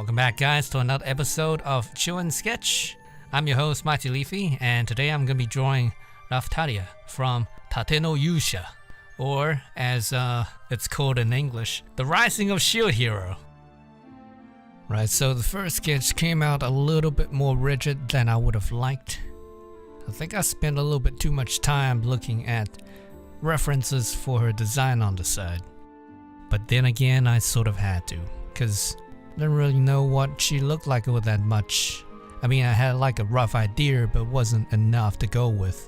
Welcome back, guys, to another episode of Chill and Sketch. I'm your host, Mighty Leafy, and today I'm going to be drawing Raphtalia from Tate no Yuusha, or as it's called in English, The Rising of Shield Hero. Right, so the first sketch came out a little bit more rigid than I would have liked. I think I spent a little bit too much time looking at references for her design on the side. But then again, I sort of had to, because I didn't really know what she looked like with that much. I mean, I had like a rough idea, but wasn't enough to go with.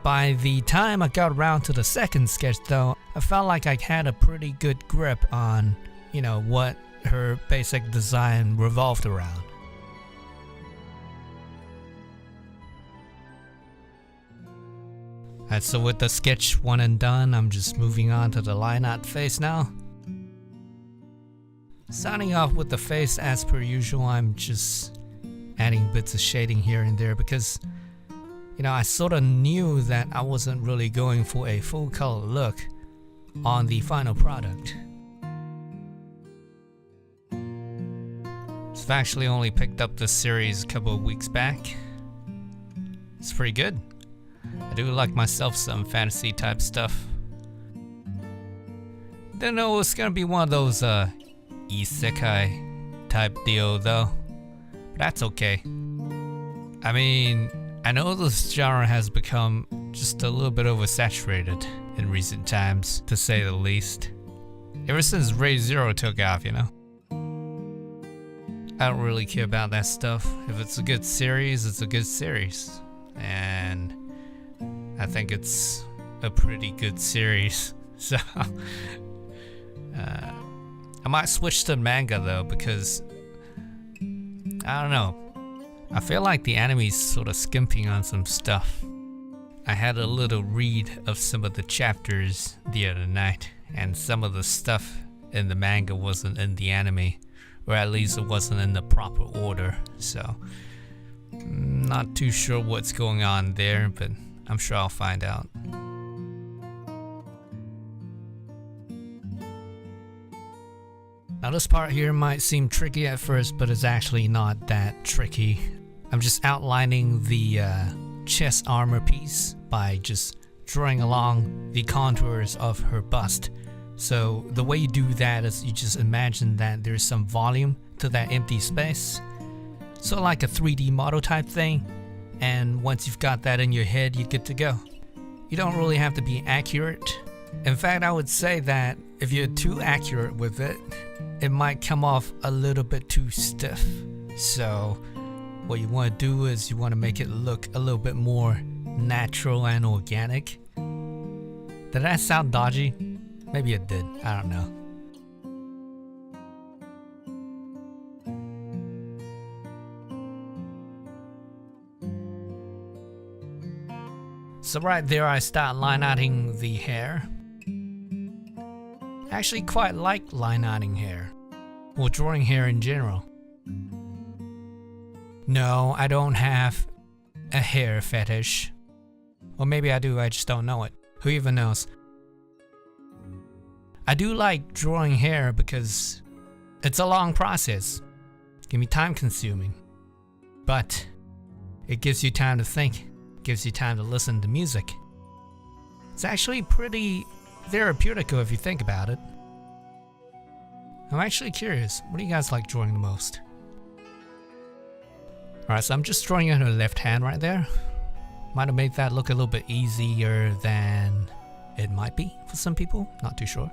By the time I got around to the second sketch though, I felt like I had a pretty good grip on, what her basic design revolved around. Alright, so with the sketch one and done, I'm just moving on to the line art face now. Starting off with the face as per usual, I'm just adding bits of shading here and there because I sort of knew that I wasn't really going for a full color look on the final product. I've actually only picked up this series a couple of weeks back. It's pretty good. I do like myself some fantasy type stuff. Didn't know it was gonna be one of those isekai type deal though. But that's okay. I mean, I know this genre has become just a little bit oversaturated in recent times, to say the least. Ever since Raid Zero took off, I don't really care about that stuff. If it's a good series, it's a good series. And I think it's a pretty good series. So I might switch to manga though, because I don't know. I feel like the anime's sort of skimping on some stuff. I had a little read of some of the chapters the other night, and some of the stuff in the manga wasn't in the anime, or at least it wasn't in the proper order, so I'm not too sure what's going on there, but I'm sure I'll find out. Now this part here might seem tricky at first, but it's actually not that tricky. I'm just outlining the chest armor piece by just drawing along the contours of her bust. So the way you do that is you just imagine that there's some volume to that empty space. So like a 3D model type thing. And once you've got that in your head, you're good to go. You don't really have to be accurate. In fact, I would say that if you're too accurate with it, it might come off a little bit too stiff. So what you want to do is you want to make it look a little bit more natural and organic. Did that sound dodgy? Maybe it did. I don't know. So right there I start line arting the hair. I actually quite like line arting hair, or drawing hair in general. No, I don't have a hair fetish. Or maybe I do, I just don't know it. Who even knows? I do like drawing hair because it's a long process. It can be time consuming. But it gives you time to think. Gives you time to listen to music. It's actually pretty therapeutic if you think about it. I'm actually curious, what do you guys like drawing the most? Alright, so I'm just drawing in her left hand right there. Might have made that look a little bit easier than it might be for some people, not too sure.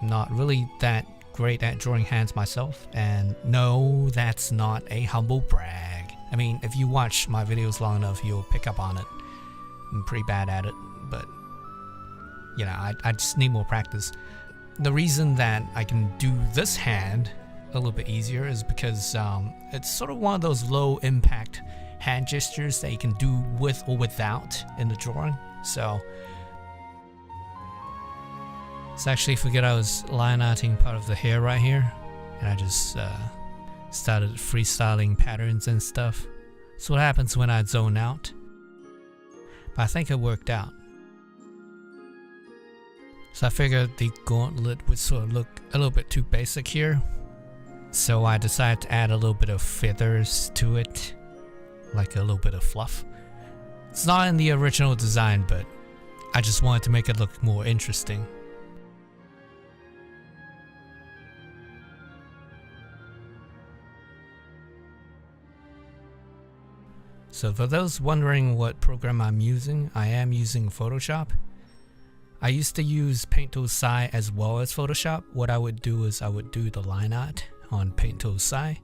Not really that great at drawing hands myself, and no, that's not a humble brag. I mean, if you watch my videos long enough, you'll pick up on it. I'm pretty bad at it, but I just need more practice. The reason that I can do this hand a little bit easier is because it's sort of one of those low impact hand gestures that you can do with or without in the drawing. So actually forget I was line arting part of the hair right here, and I just started freestyling patterns and stuff. That's what happens when I zone out. But I think it worked out. So I figured the gauntlet would sort of look a little bit too basic here. So I decided to add a little bit of feathers to it, like a little bit of fluff. It's not in the original design, but I just wanted to make it look more interesting. So for those wondering what program I'm using, I am using Photoshop. I used to use Paint Tool Sai as well as Photoshop. What I would do is I would do the line art on Paint Tool Sai,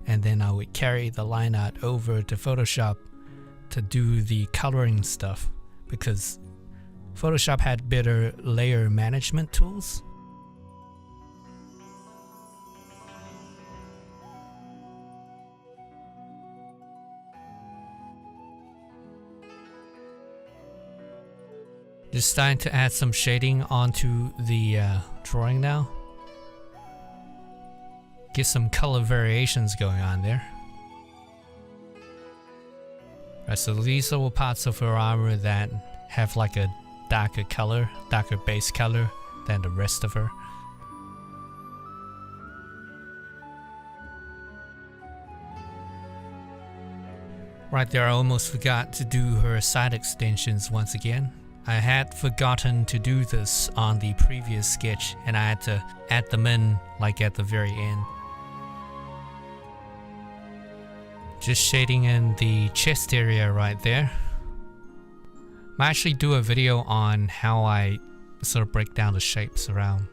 and then I would carry the line art over to Photoshop to do the coloring stuff, because Photoshop had better layer management tools. Just starting to add some shading onto the drawing now. Get some color variations going on there. Right, so these are parts of her armor that have like a darker color, darker base color than the rest of her. Right there, I almost forgot to do her side extensions once again. I had forgotten to do this on the previous sketch, and I had to add them in like at the very end. Just shading in the chest area right there. I might actually do a video on how I sort of break down the shapes around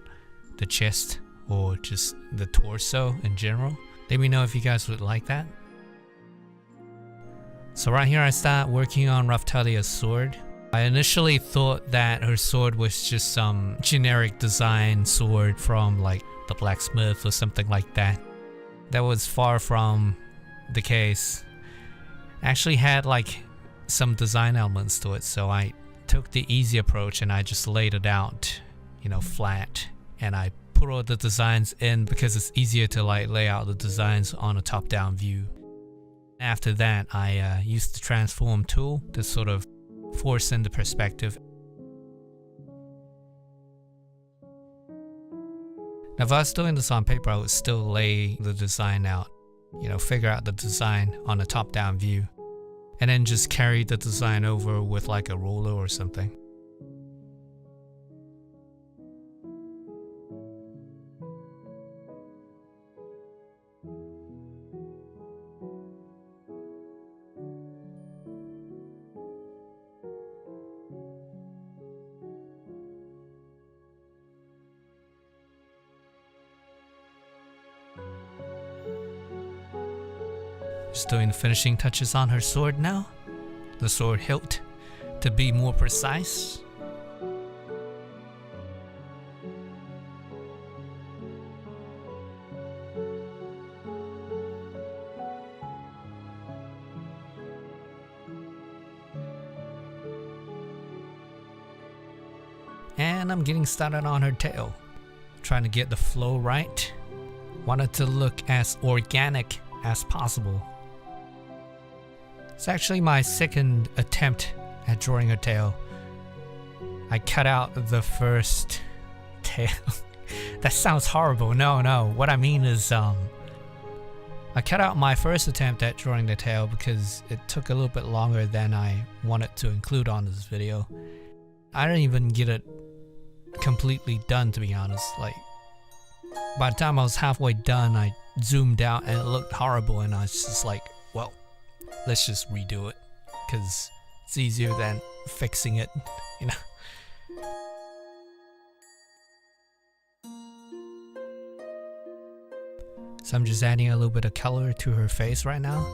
the chest or just the torso in general. Let me know if you guys would like that. So right here I start working on Raphtalia's sword. I initially thought that her sword was just some generic design sword from like the blacksmith or something like that. That was far from the case. Actually had like some design elements to it, so I took the easy approach and I just laid it out, you know, flat, and I put all the designs in because it's easier to like lay out the designs on a top-down view. After that, I used the transform tool to sort of force in the perspective. Now if I was doing this on paper, I would still lay the design out, you know, figure out the design on a top-down view, and then just carry the design over with like a ruler or something. Just doing the finishing touches on her sword now. The sword hilt, to be more precise. And I'm getting started on her tail. Trying to get the flow right. Want it to look as organic as possible. It's actually my second attempt at drawing her tail. I cut out the first tail. That sounds horrible. No. What I mean is, I cut out my first attempt at drawing the tail because it took a little bit longer than I wanted to include on this video. I didn't even get it completely done, to be honest. Like, by the time I was halfway done, I zoomed out and it looked horrible, and I was just like, well, let's just redo it because it's easier than fixing it, you know. So I'm just adding a little bit of color to her face right now,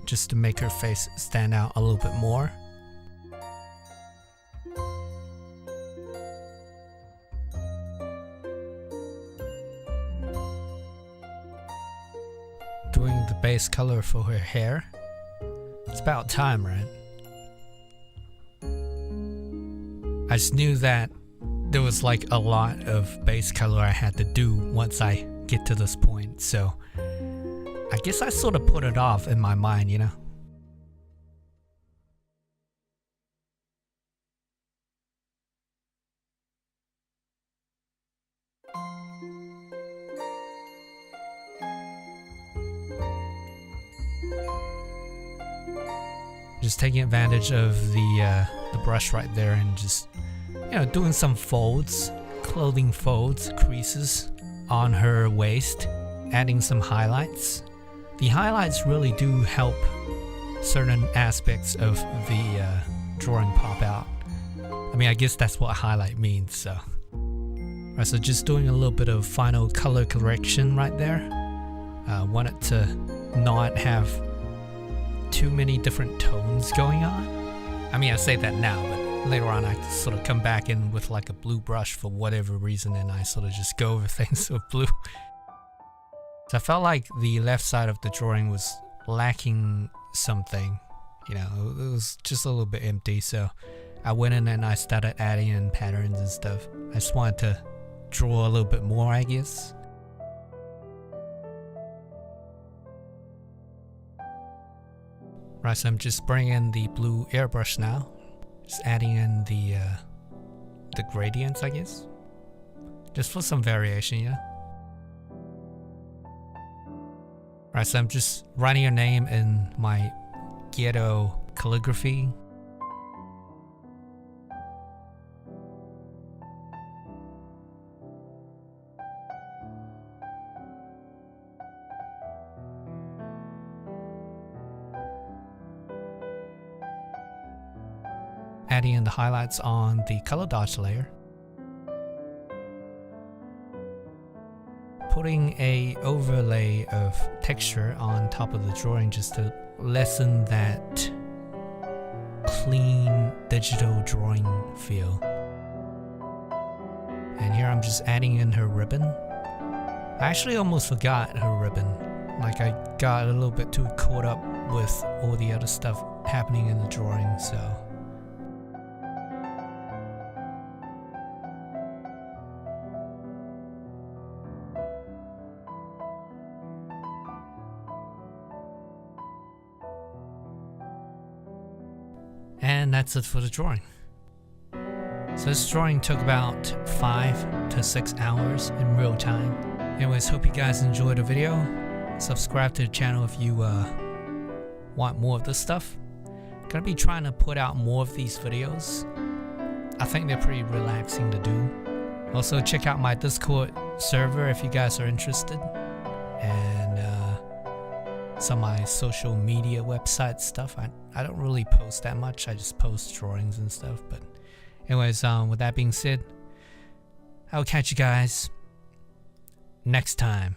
just to make her face stand out a little bit more. Doing the base color for her hair. It's about time, right? I just knew that there was like a lot of base color I had to do once I get to this point, so I guess I sort of put it off in my mind, you know? Just taking advantage of the brush right there and just, you know, doing some folds, clothing folds, creases on her waist, adding some highlights. The highlights really do help certain aspects of the drawing pop out. I mean, I guess that's what highlight means, so. Right, so just doing a little bit of final color correction right there. Want it to not have too many different tones going on. I mean, I say that now, but later on I sort of come back in with like a blue brush for whatever reason, and I sort of just go over things with blue. So I felt like the left side of the drawing was lacking something, you know, it was just a little bit empty, so I went in and I started adding in patterns and stuff. I just wanted to draw a little bit more, I guess. Right, so I'm just bringing in the blue airbrush now. Just adding in the gradients, I guess. Just for some variation, yeah. Right, so I'm just writing your name in my ghetto calligraphy. Adding in the highlights on the color dodge layer. Putting a overlay of texture on top of the drawing just to lessen that clean digital drawing feel. And here I'm just adding in her ribbon. I actually almost forgot her ribbon. Like I got a little bit too caught up with all the other stuff happening in the drawing, so. And that's it for the drawing. So this drawing took about 5 to 6 hours in real time. Anyways, hope you guys enjoyed the video. Subscribe to the channel if you want more of this stuff. Gonna be trying to put out more of these videos. I think they're pretty relaxing to do. Also check out my Discord server if you guys are interested. And some of my social media website stuff. I don't really post that much. I just post drawings and stuff. But anyways, with that being said, I'll catch you guys next time.